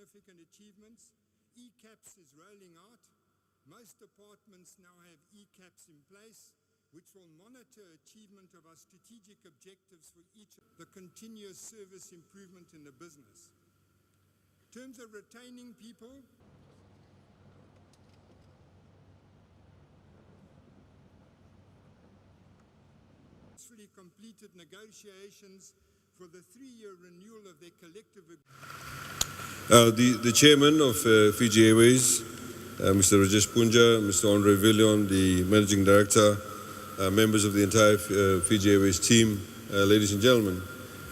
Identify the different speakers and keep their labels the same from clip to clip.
Speaker 1: significant achievements. ECAPS is rolling out. Most departments now have ECAPS in place, which will monitor achievement of our strategic objectives for each of the continuous service improvement in the business. In terms of retaining people, successfully completed negotiations for the 3-year renewal of their collective agreement.
Speaker 2: The chairman of Fiji Airways, Mr. Rajesh Punja, Mr. Andre Villion, the managing director, members of the entire Fiji Airways team, ladies and gentlemen,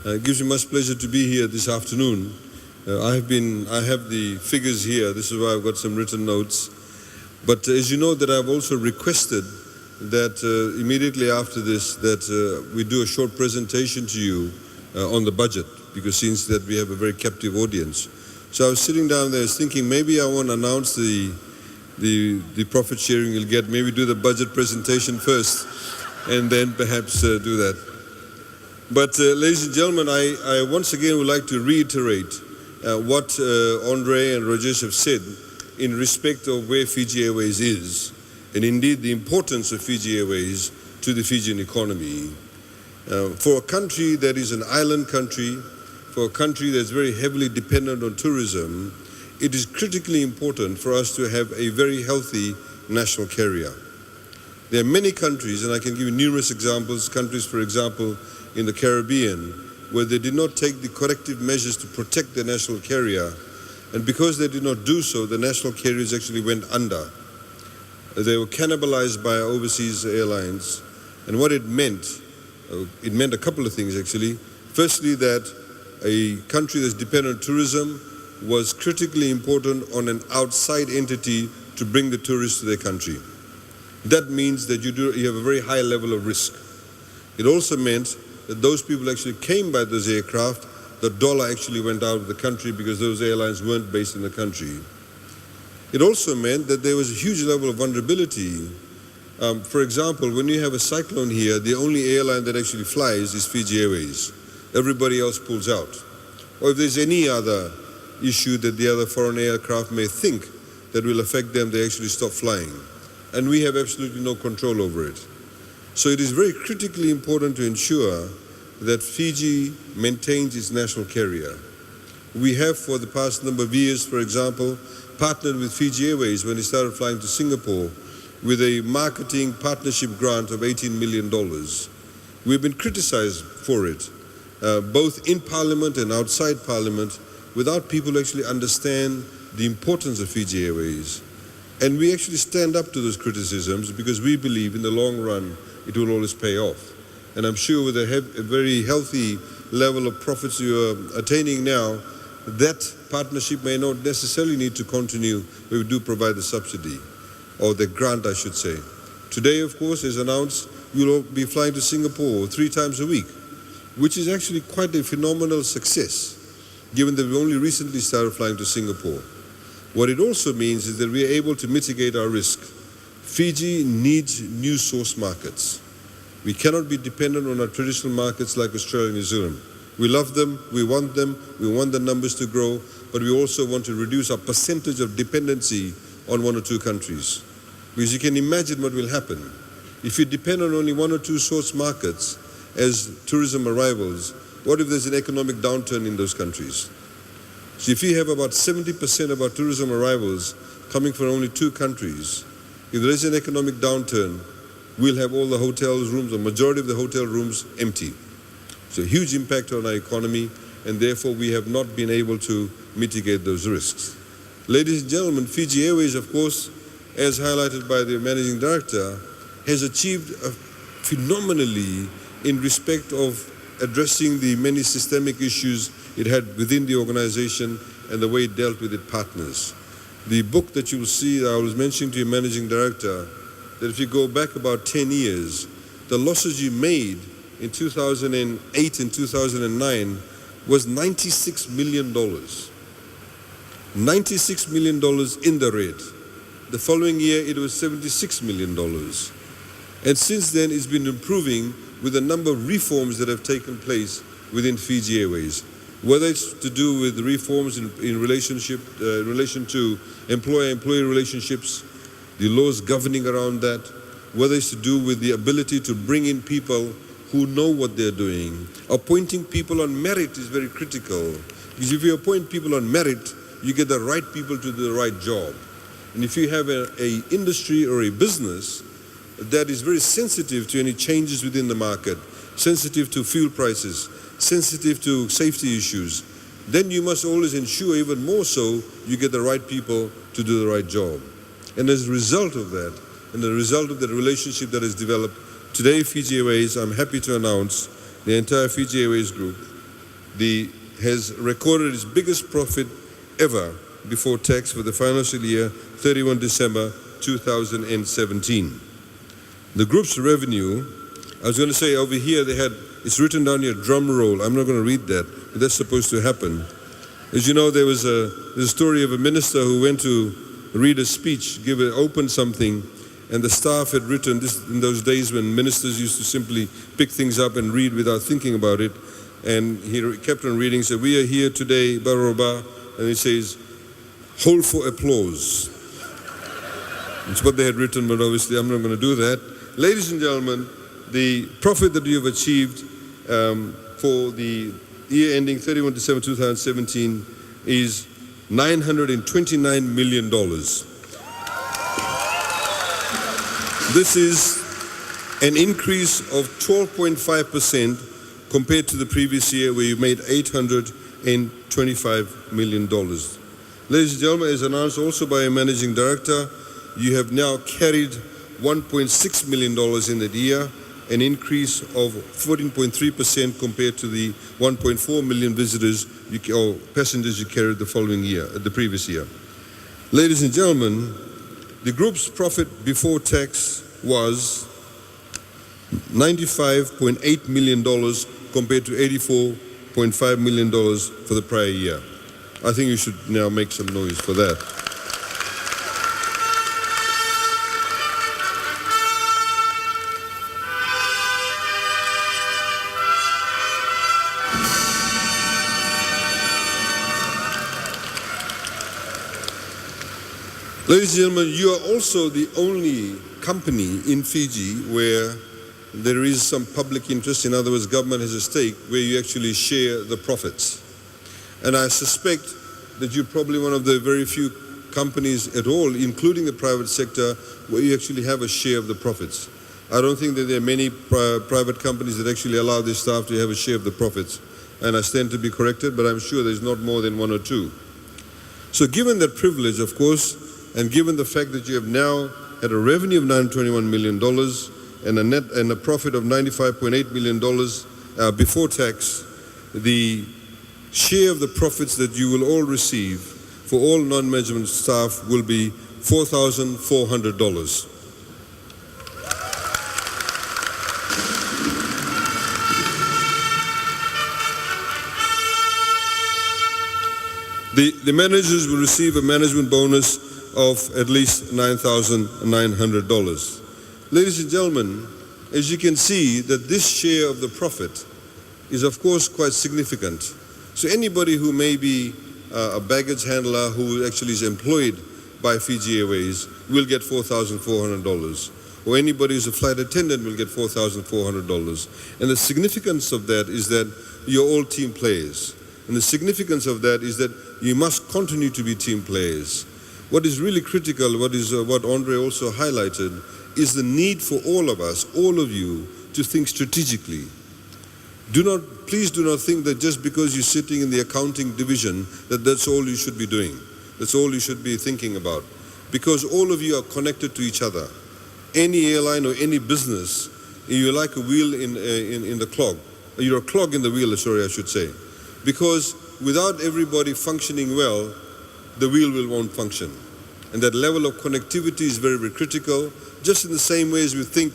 Speaker 2: it gives me much pleasure to be here this afternoon. I have the figures here. This is why I've got some written notes. But as you know, that I've also requested that immediately after this, that we do a short presentation to you on the budget, because since that we have a very captive audience. So I was sitting down there, thinking maybe I want to announce the profit sharing you'll get. Maybe do the budget presentation first, and then perhaps do that. But ladies and gentlemen, I once again would like to reiterate what Andre and Rajesh have said in respect of where Fiji Airways is, and indeed the importance of Fiji Airways to the Fijian economy. For a country that is an island country, for a country that's very heavily dependent on tourism, it is critically important for us to have a very healthy national carrier. There are many countries, and I can give you numerous examples, countries, for example, in the Caribbean, where they did not take the corrective measures to protect their national carrier, and because they did not do so, the national carriers actually went under. They were cannibalized by overseas airlines, and what it meant a couple of things actually. Firstly, that a country that's dependent on tourism was critically important on an outside entity to bring the tourists to their country. That means that you have a very high level of risk. It also meant that those people actually came by those aircraft, the dollar actually went out of the country because those airlines weren't based in the country. It also meant that there was a huge level of vulnerability. For example, when you have a cyclone here, the only airline that actually flies is Fiji Airways. Everybody else pulls out. Or if there's any other issue that the other foreign aircraft may think that will affect them, they actually stop flying. And we have absolutely no control over it. So it is very critically important to ensure that Fiji maintains its national carrier. We have, for the past number of years, for example, partnered with Fiji Airways when it started flying to Singapore with a marketing partnership grant of $18 million. We've been criticized for it, both in Parliament and outside Parliament, without people actually understand the importance of Fiji Airways. And we actually stand up to those criticisms because we believe in the long run it will always pay off. And I'm sure with a very healthy level of profits you are attaining now, that partnership may not necessarily need to continue, but we do provide the subsidy, or the grant I should say. Today, of course, as announced, you'll be flying to Singapore 3 times a week, which is actually quite a phenomenal success, given that we only recently started flying to Singapore. What it also means is that we are able to mitigate our risk. Fiji needs new source markets. We cannot be dependent on our traditional markets like Australia and New Zealand. We love them, we want the numbers to grow, but we also want to reduce our percentage of dependency on 1 or 2 countries. Because you can imagine what will happen. If you depend on only 1 or 2 source markets as tourism arrivals, what if there's an economic downturn in those countries? So if you have about 70% of our tourism arrivals coming from only 2 countries, if there is an economic downturn, we'll have all the hotel rooms, the majority of the hotel rooms empty. So a huge impact on our economy, and therefore we have not been able to mitigate those risks. Ladies and gentlemen, Fiji Airways, of course, as highlighted by the managing director, has achieved phenomenally in respect of addressing the many systemic issues it had within the organization and the way it dealt with its partners. The book that you will see, I was mentioning to your managing director, that if you go back about 10 years, the losses you made in 2008 and 2009 was $96 million. $96 million in the red. The following year it was $76 million. And since then it's been improving with a number of reforms that have taken place within Fiji Airways. whether it's to do with reforms in relation to employer-employee relationships, the laws governing around that, whether it's to do with the ability to bring in people who know what they're doing. Appointing people on merit is very critical, because if you appoint people on merit, you get the right people to do the right job. And if you have a industry or a business that is very sensitive to any changes within the market, sensitive to fuel prices, sensitive to safety issues, then you must always ensure, even more so, you get the right people to do the right job. And as a result of that, and the result of the relationship that is developed, today Fiji Airways, I'm happy to announce, the entire Fiji Airways group has recorded its biggest profit ever before tax for the financial year 31 December 2017. The group's revenue, I was going to say over here it's written down here, drum roll. I'm not going to read that, but that's supposed to happen. As you know, there's a story of a minister who went to read a speech, open something, and the staff had written, this in those days when ministers used to simply pick things up and read without thinking about it, and he kept on reading, said, "We are here today, Baroba," and he says, "Hold for applause." It's what they had written, but obviously I'm not going to do that. Ladies and gentlemen, the profit that we have achieved for the year ending 31 December 2017 is $929 million. This is an increase of 12.5% compared to the previous year, where you made $825 million. Ladies and gentlemen, as announced also by a managing director, you have now carried $1.6 million in that year, an increase of 14.3% compared to the 1.4 million visitors or passengers you carried the following year, the previous year. Ladies and gentlemen, the group's profit before tax was $95.8 million compared to $84.5 million for the prior year. I think you should now make some noise for that. Ladies and gentlemen, you are also the only company in Fiji where there is some public interest, in other words, government has a stake, where you actually share the profits. And I suspect that you're probably one of the very few companies at all, including the private sector, where you actually have a share of the profits. I don't think that there are many private companies that actually allow their staff to have a share of the profits. And I stand to be corrected, but I'm sure there's not more than one or two. So given that privilege, of course, and given the fact that you have now had a revenue of $921 million and a profit of $95.8 million before tax, the share of the profits that you will all receive for all non-management staff will be $4,400. The managers will receive a management bonus of at least $9,900. Ladies and gentlemen, as you can see, that this share of the profit is of course quite significant. So anybody who may be a baggage handler who actually is employed by Fiji Airways will get $4,400. Or anybody who's a flight attendant will get $4,400. And the significance of that is that you're all team players. And the significance of that is that you must continue to be team players. What is really critical, what Andre also highlighted, is the need for all of us, all of you, to think strategically. Please do not think that just because you're sitting in the accounting division, that's all you should be doing. That's all you should be thinking about. Because all of you are connected to each other. Any airline or any business, you're like a wheel in the clog. You're a clog in the wheel, sorry, I should say. Because without everybody functioning well, the wheel won't function. And that level of connectivity is very, very critical, just in the same way as we think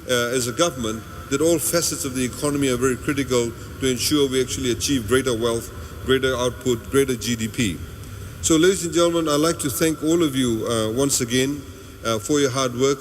Speaker 2: as a government that all facets of the economy are very critical to ensure we actually achieve greater wealth, greater output, greater GDP. So ladies and gentlemen, I'd like to thank all of you once again for your hard work.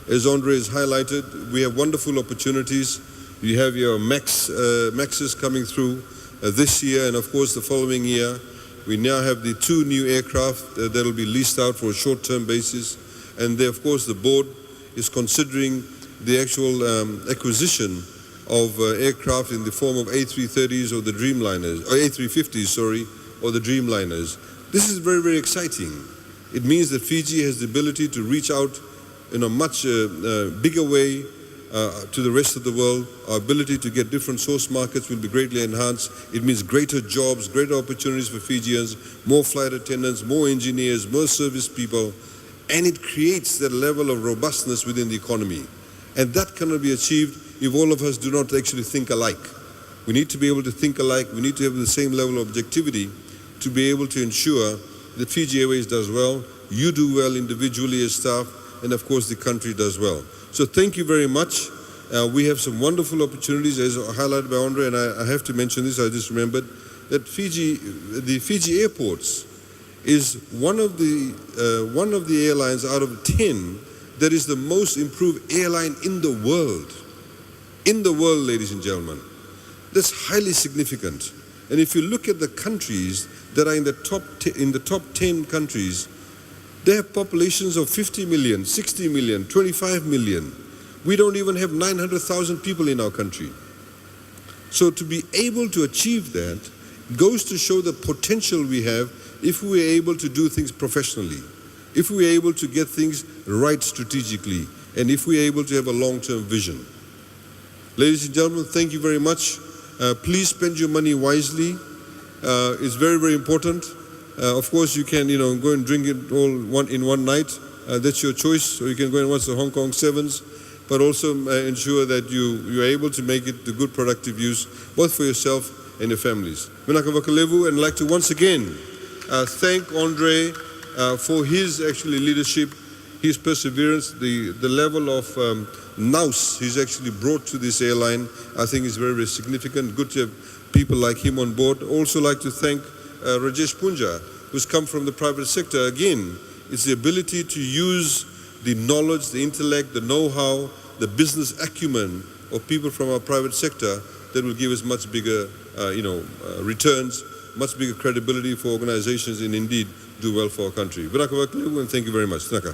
Speaker 2: As Andre has highlighted, we have wonderful opportunities. You have your Maxes coming through. this year, and of course the following year. We now have the 2 new aircraft that will be leased out for a short-term basis, and there, of course, the board is considering the actual acquisition of aircraft in the form of A330s or the Dreamliners, or A350s, sorry, or the Dreamliners. This is very, very exciting. It means that Fiji has the ability to reach out in a much bigger way to the rest of the world. Our ability to get different source markets will be greatly enhanced. It means greater jobs, greater opportunities for Fijians, more flight attendants, more engineers, more service people, and it creates that level of robustness within the economy. And that cannot be achieved if all of us do not actually think alike. We need to be able to think alike. We need to have the same level of objectivity to be able to ensure that Fiji Airways does well, you do well individually as staff, and of course the country does well. So thank you very much. We have some wonderful opportunities, as highlighted by Andre, and I have to mention this, I just remembered, that the Fiji airports is one of the airlines out of 10 that is the most improved airline in the world. In the world, ladies and gentlemen. That's highly significant. And if you look at the countries that are in the top 10 countries, they have populations of 50 million, 60 million, 25 million. We don't even have 900,000 people in our country. So to be able to achieve that goes to show the potential we have if we are able to do things professionally, if we are able to get things right strategically, and if we are able to have a long-term vision. Ladies and gentlemen, thank you very much. Please spend your money wisely. It's very, very important. Of course, you can, go and drink it all in one night. That's your choice. Or you can go and watch the Hong Kong Sevens, but also ensure that you are able to make it to good, productive use, both for yourself and your families. Minaka Vakalevu, and I'd like to once again thank Andre for his actually leadership, his perseverance, the level of nous he's actually brought to this airline. I think is very, very significant. Good to have people like him on board. Also like to thank Rajesh Punja, who's come from the private sector. Again, it's the ability to use the knowledge, the intellect, the know-how, the business acumen of people from our private sector that will give us much bigger returns, much bigger credibility for organizations, and indeed do well for our country. And thank you very much. Naka.